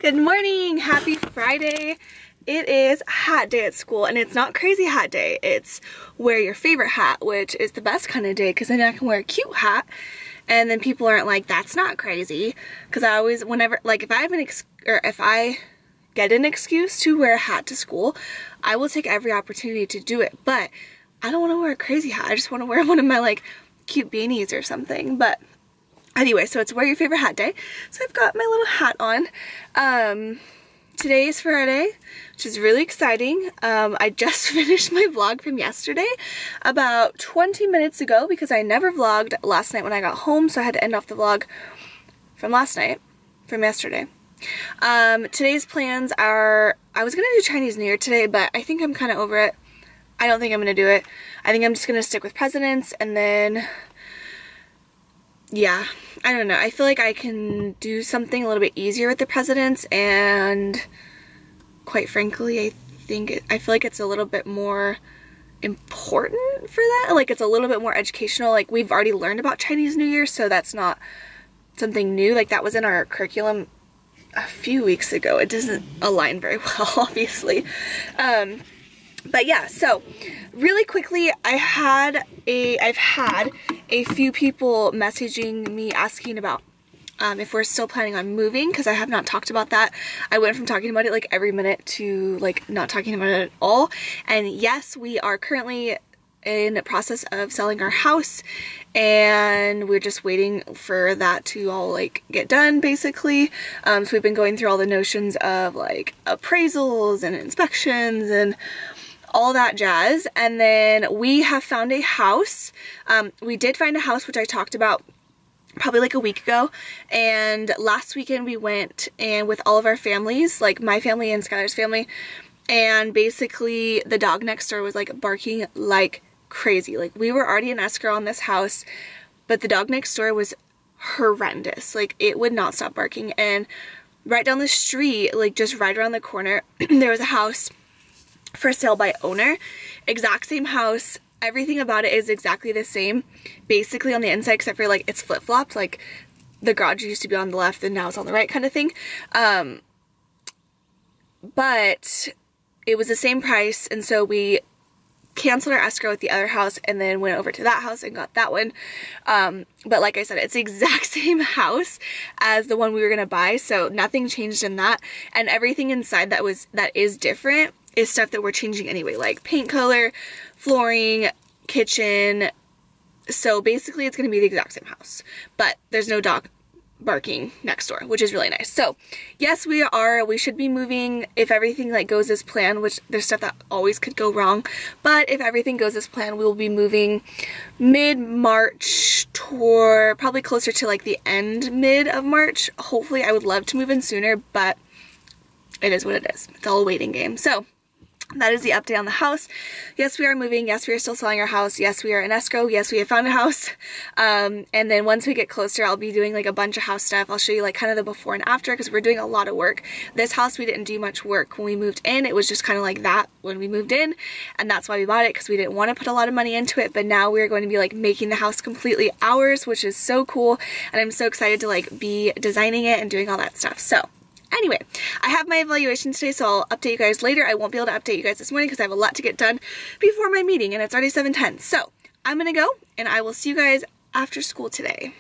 Good morning, happy Friday. It is hat day at school, and it's not crazy hat day. It's wear your favorite hat, which is the best kind of day because then I can wear a cute hat and then people aren't like, that's not crazy. Because I always, whenever, like if I get an excuse to wear a hat to school, I will take every opportunity to do it. But I don't want to wear a crazy hat. I just want to wear one of my like cute beanies or something. But anyway, so it's wear your favorite hat day. So I've got my little hat on. Today is Friday, which is really exciting. I just finished my vlog from yesterday about 20 minutes ago because I never vlogged last night when I got home, so I had to end off the vlog from yesterday. Today's plans are, I was gonna do Chinese New Year today, but I think I'm kind of over it. I don't think I'm gonna do it. I think I'm just gonna stick with presidents, and then yeah, I don't know. I feel like I can do something a little bit easier with the presidents, and quite frankly, I feel like it's a little bit more important for that. Like it's a little bit more educational. Like we've already learned about Chinese New Year, so that's not something new. Like that was in our curriculum a few weeks ago. It doesn't align very well, obviously. But yeah, so really quickly, I've had a few people messaging me asking about if we're still planning on moving, because I have not talked about that. I went from talking about it like every minute to like not talking about it at all. And yes, we are currently in the process of selling our house, and we're just waiting for that to all like get done basically. So we've been going through all the notions of like appraisals and inspections and all that jazz, and then we have found a house. We did find a house, which I talked about probably like a week ago, and last weekend we went and with all of our families, like my family and Skylar's family, and basically the dog next door was like barking like crazy. Like we were already in escrow on this house, but the dog next door was horrendous. Like it would not stop barking. And right down the street, like just right around the corner, there was a house for sale by owner. Exact same house. Everything about it is exactly the same, basically on the inside, except for like it's flip-flopped. Like the garage used to be on the left and now it's on the right kind of thing. But it was the same price, and so we canceled our escrow at the other house and then went over to that house and got that one. But like I said, it's the exact same house as the one we were gonna buy, so nothing changed in that. And everything inside that is different is stuff that we're changing anyway, like paint color, flooring, kitchen. So basically it's gonna be the exact same house, but there's no dog barking next door, which is really nice. So yes, we should be moving if everything like goes as planned, which there's stuff that always could go wrong, but if everything goes as planned, we will be moving mid-March, toward probably closer to like the mid of March. Hopefully I would love to move in sooner, but it is what it is. It's all a waiting game. So that is the update on the house. Yes, we are moving. Yes, we are still selling our house. Yes, we are in escrow. Yes, we have found a house. And then once we get closer, I'll be doing like a bunch of house stuff. I'll show you like kind of the before and after, because we're doing a lot of work. This house, we didn't do much work when we moved in. It was just kind of like that when we moved in. And that's why we bought it, because we didn't want to put a lot of money into it. But now we're going to be like making the house completely ours, which is so cool. And I'm so excited to like be designing it and doing all that stuff. So anyway, I have my evaluation today, so I'll update you guys later. I won't be able to update you guys this morning because I have a lot to get done before my meeting, and it's already 7:10. So I'm gonna go, and I will see you guys after school today.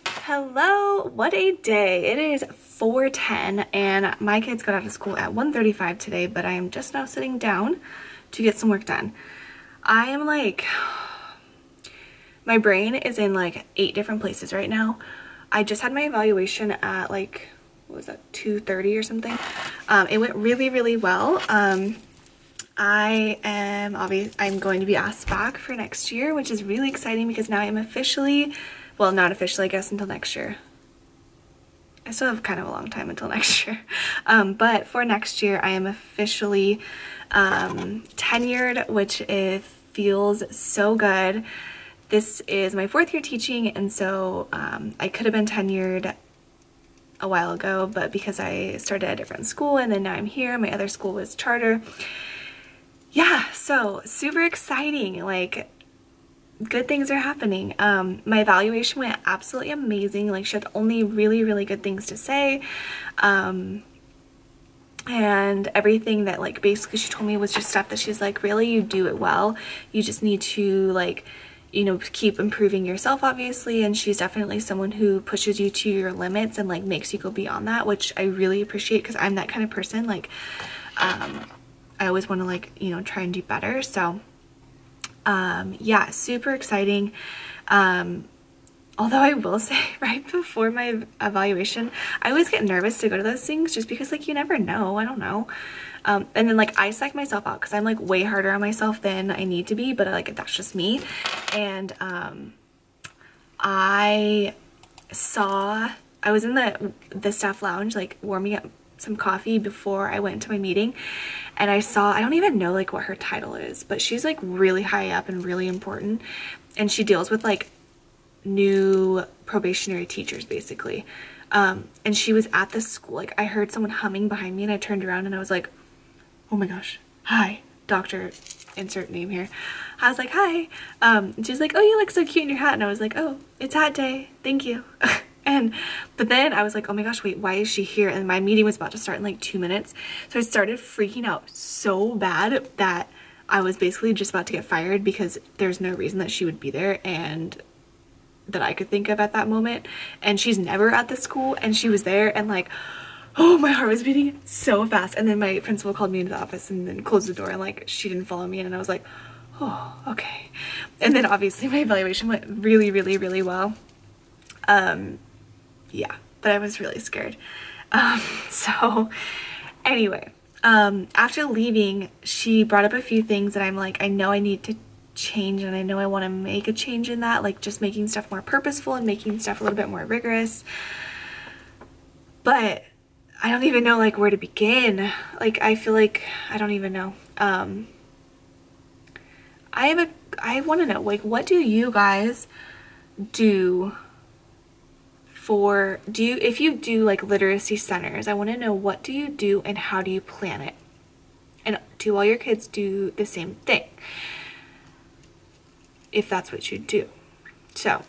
Hello, what a day. It is 4:10, and my kids got out of school at 1:35 today, but I am just now sitting down to get some work done. I am like, my brain is in like 8 different places right now. I just had my evaluation at like, what was that, 2:30 or something. It went really, really well. I'm going to be asked back for next year, which is really exciting because now I'm officially, well, not officially, I guess, until next year. I still have kind of a long time until next year. But for next year, I am officially tenured, which feels so good. This is my 4th year teaching, and so I could have been tenured a while ago, but because I started at a different school and then now I'm here, my other school was charter. Yeah, so super exciting. Like good things are happening. My evaluation went absolutely amazing. Like, she had only really, really good things to say. And everything that, like, basically she told me was just stuff that she's like, really, you do it well. You just need to, like, you know, keep improving yourself, obviously. And she's definitely someone who pushes you to your limits and, like, makes you go beyond that, which I really appreciate, because I'm that kind of person. Like, I always want to, like, you know, try and do better. So yeah, super exciting. Although I will say, right before my evaluation, I always get nervous to go to those things, just because, like, you never know. I don't know. And then, like, I psych myself out, because I'm, like, way harder on myself than I need to be, but, like, that's just me. And I was in the staff lounge, like, warming up some coffee before I went to my meeting, and I don't even know, like, what her title is, but she's, like, really high up and really important, and she deals with, like, new probationary teachers, basically. And she was at the school. Like, I heard someone humming behind me, and I turned around and I was like, oh my gosh, hi, Dr. insert name here. I was like, hi. And she's like, oh, you look so cute in your hat. And I was like, oh, it's hat day, thank you. But then I was like, oh my gosh, wait, why is she here? And my meeting was about to start in like 2 minutes. So I started freaking out so bad that I was basically just about to get fired, because there's no reason that she would be there, and that I could think of at that moment. And she's never at the school, and she was there, and, like, oh, my heart was beating so fast. And then my principal called me into the office and then closed the door, and, like, she didn't follow me in, and I was like, oh, okay. And then obviously my evaluation went really, really, really well. Yeah, but I was really scared. So anyway, after leaving, she brought up a few things that I'm like, I know I need to change, and I know I want to make a change in that, like just making stuff more purposeful and making stuff a little bit more rigorous. But I don't even know, like, where to begin. Like, I feel like I don't even know. I want to know, like, what do you guys do if you do, like, literacy centers? I want to know, what do you do and how do you plan it? And do all your kids do the same thing, if that's what you do? So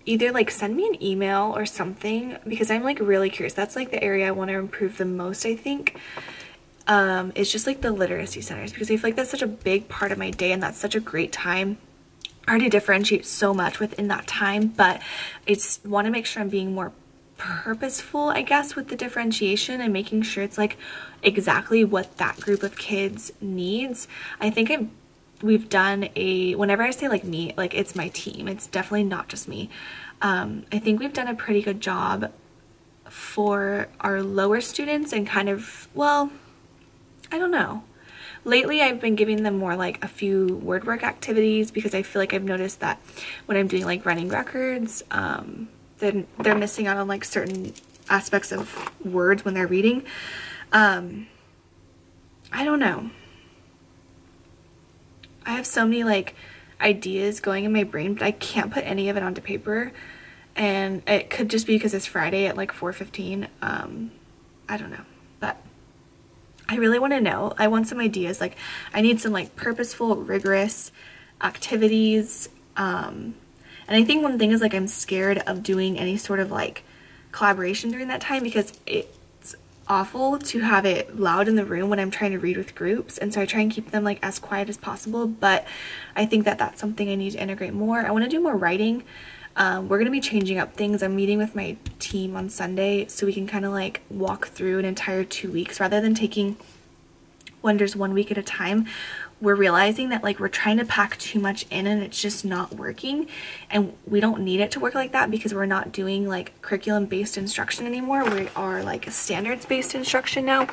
either, like, send me an email or something, because I'm, like, really curious. That's, like, the area I want to improve the most, I think. It's just, like, the literacy centers, because I feel like that's such a big part of my day, and that's such a great time. I already differentiate so much within that time, but I just want to make sure I'm being more purposeful, I guess, with the differentiation, and making sure it's, like, exactly what that group of kids needs. I think we've done whenever I say, like, me, like, it's my team. It's definitely not just me. I think we've done a pretty good job for our lower students, and kind of, well, I don't know. Lately, I've been giving them more, like, a few word work activities, because I feel like I've noticed that when I'm doing, like, running records, then they're missing out on, like, certain aspects of words when they're reading. I don't know. I have so many, like, ideas going in my brain, but I can't put any of it onto paper. And it could just be because it's Friday at, like, 4:15. I don't know. But I really want to know. I want some ideas. Like, I need some, like, purposeful, rigorous activities. And I think one thing is, like, I'm scared of doing any sort of, like, collaboration during that time, because it's awful to have it loud in the room when I'm trying to read with groups. And so I try and keep them, like, as quiet as possible. But I think that that's something I need to integrate more. I want to do more writing. We're going to be changing up things. I'm meeting with my team on Sunday, so we can kind of, like, walk through an entire 2 weeks rather than taking Wonders 1 week at a time. We're realizing that, like, we're trying to pack too much in, and it's just not working, and we don't need it to work like that, because we're not doing, like, curriculum-based instruction anymore. We are, like, a standards-based instruction now,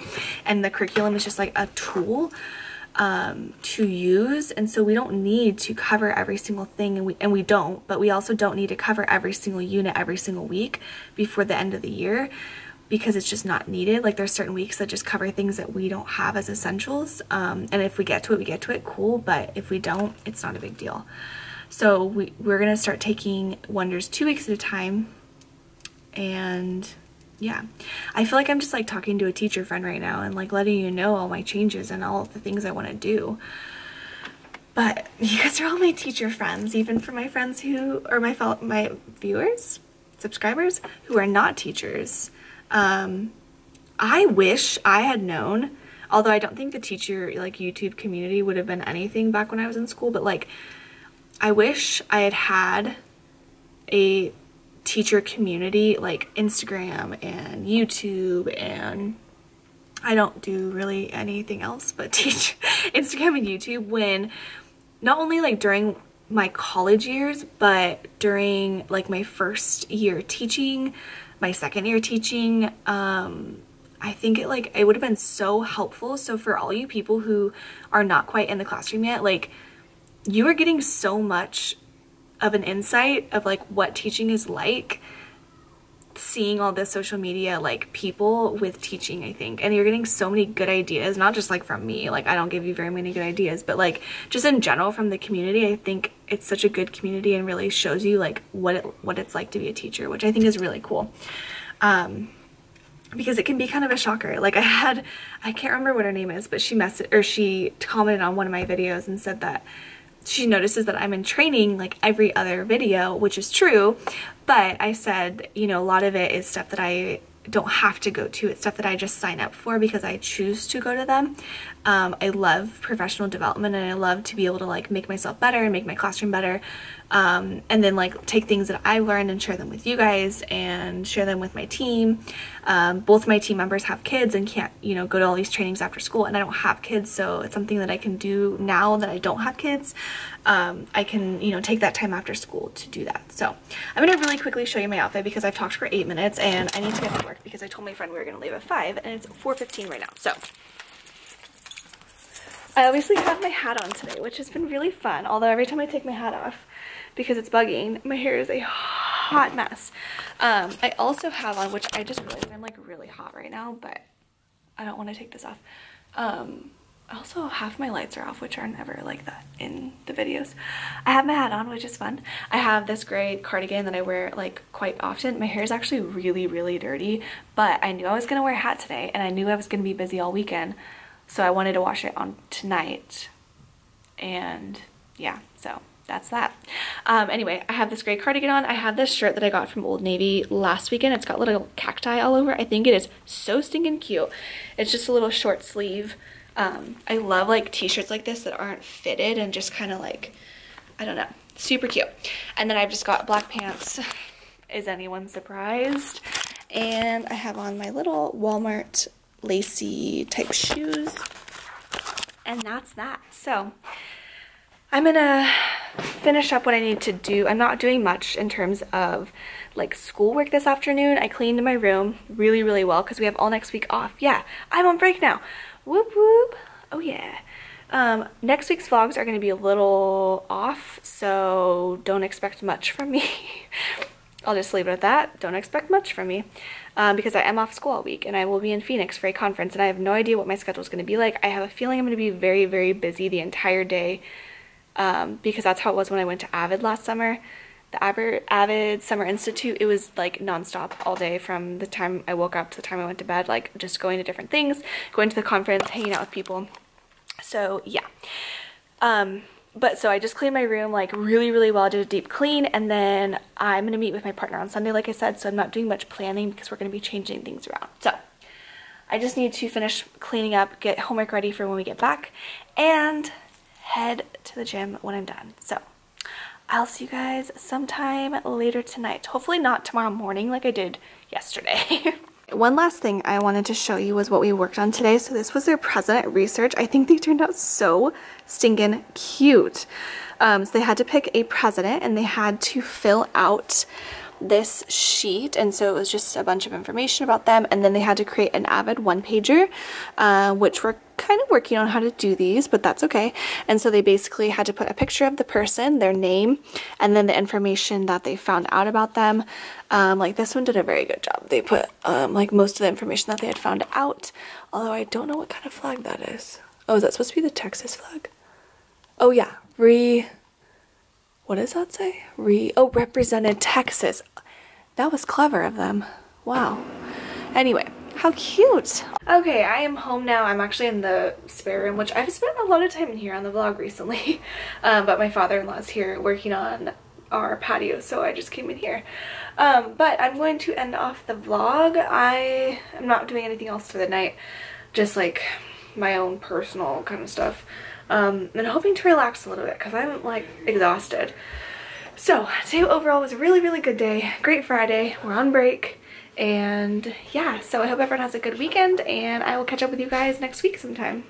and the curriculum is just, like, a tool to use. And so we don't need to cover every single thing, and we don't, but we also don't need to cover every single unit every single week before the end of the year, because it's just not needed. Like, there's certain weeks that just cover things that we don't have as essentials, and if we get to it, we get to it, cool, but if we don't, it's not a big deal. So we're gonna start taking Wonders 2 weeks at a time. And yeah, I feel like I'm just, like, talking to a teacher friend right now, and, like, letting you know all my changes and all of the things I want to do. But you guys are all my teacher friends, even for my friends who are my viewers, subscribers, who are not teachers. I wish I had known, although I don't think the teacher, like, YouTube community would have been anything back when I was in school, but like, I wish I had had a teacher community like Instagram and YouTube, and I don't do really anything else but teach Instagram and YouTube, when not only like during my college years, but during like my first year teaching, my second year teaching. I think it would have been so helpful. So for all you people who are not quite in the classroom yet, like, you are getting so much of an insight of like what teaching is like, seeing all this social media, like, people with teaching, I think. And you're getting so many good ideas, not just like from me, like I don't give you very many good ideas, but like just in general from the community. I think it's such a good community and really shows you like what it's like to be a teacher, which I think is really cool. Because it can be kind of a shocker. Like, I can't remember what her name is, but she commented on one of my videos and said that she notices that I'm in training like every other video, which is true, but I said, you know, a lot of it is stuff that I don't have to go to. It's stuff that I just sign up for because I choose to go to them. I love professional development, and I love to be able to like make myself better and make my classroom better, and then like take things that I learned and share them with you guys and share them with my team. Both my team members have kids and can't, you know, go to all these trainings after school, and I don't have kids, so it's something that I can do now that I don't have kids. I can, you know, take that time after school to do that. So I'm gonna really quickly show you my outfit because I've talked for 8 minutes and I need to get to work because I told my friend we were gonna leave at 5 and it's 4:15 right now. So I obviously have my hat on today, which has been really fun, although every time I take my hat off, because it's bugging, my hair is a hot mess. I also have on, which I just realized I'm like really hot right now, but I don't want to take this off. Also, half my lights are off, which are never like that in the videos. I have my hat on, which is fun. I have this gray cardigan that I wear like quite often. My hair is actually really, really dirty, but I knew I was gonna wear a hat today, and I knew I was gonna be busy all weekend, so I wanted to wash it on tonight. And yeah, so that's that. Anyway, I have this gray cardigan on. I have this shirt that I got from Old Navy last weekend. It's got little cacti all over. I think it is so stinking cute. It's just a little short sleeve. I love like t-shirts like this that aren't fitted and just kind of like, I don't know, super cute. And then I've just got black pants. Is anyone surprised? And I have on my little Walmart lacy type shoes, and that's that. So I'm gonna finish up what I need to do. I'm not doing much in terms of like schoolwork this afternoon. I cleaned my room really, really well because we have all next week off. Yeah, I'm on break now. Whoop whoop. Oh yeah. Next week's vlogs are going to be a little off, so don't expect much from me. I'll just leave it at that. Don't expect much from me because I am off school all week and I will be in Phoenix for a conference, and I have no idea what my schedule is going to be like. I have a feeling I'm going to be very, very busy the entire day because that's how it was when I went to AVID last summer. The AVID Summer Institute, it was like nonstop all day from the time I woke up to the time I went to bed, like just going to different things, going to the conference, hanging out with people. So yeah. But so I just cleaned my room like really, really well. I did a deep clean, and then I'm going to meet with my partner on Sunday, like I said, so I'm not doing much planning because we're going to be changing things around. So I just need to finish cleaning up, get homework ready for when we get back, and head to the gym when I'm done. So I'll see you guys sometime later tonight. Hopefully not tomorrow morning like I did yesterday. One last thing I wanted to show you was what we worked on today. So this was their president research. I think they turned out so stinking cute. So they had to pick a president and they had to fill out this sheet, and so it was just a bunch of information about them, and then they had to create an AVID one-pager, which we're kind of working on how to do these, but that's okay. And so they basically had to put a picture of the person, their name, and then the information that they found out about them. Like this one did a very good job. They put like most of the information that they had found out, although I don't know what kind of flag that is. Oh, is that supposed to be the Texas flag? Oh yeah, what does that say? Represented Texas. That was clever of them. Wow. Anyway, How cute. Okay, I am home now. I'm actually in the spare room, which I've spent a lot of time in here on the vlog recently. But my father-in-law is here working on our patio, so I just came in here. But I'm going to end off the vlog. I am not doing anything else for the night, just like my own personal kind of stuff. And hoping to relax a little bit because I'm like exhausted. So today overall was a really, really good day. Great Friday. We're on break. And yeah, so I hope everyone has a good weekend, and I will catch up with you guys next week sometime.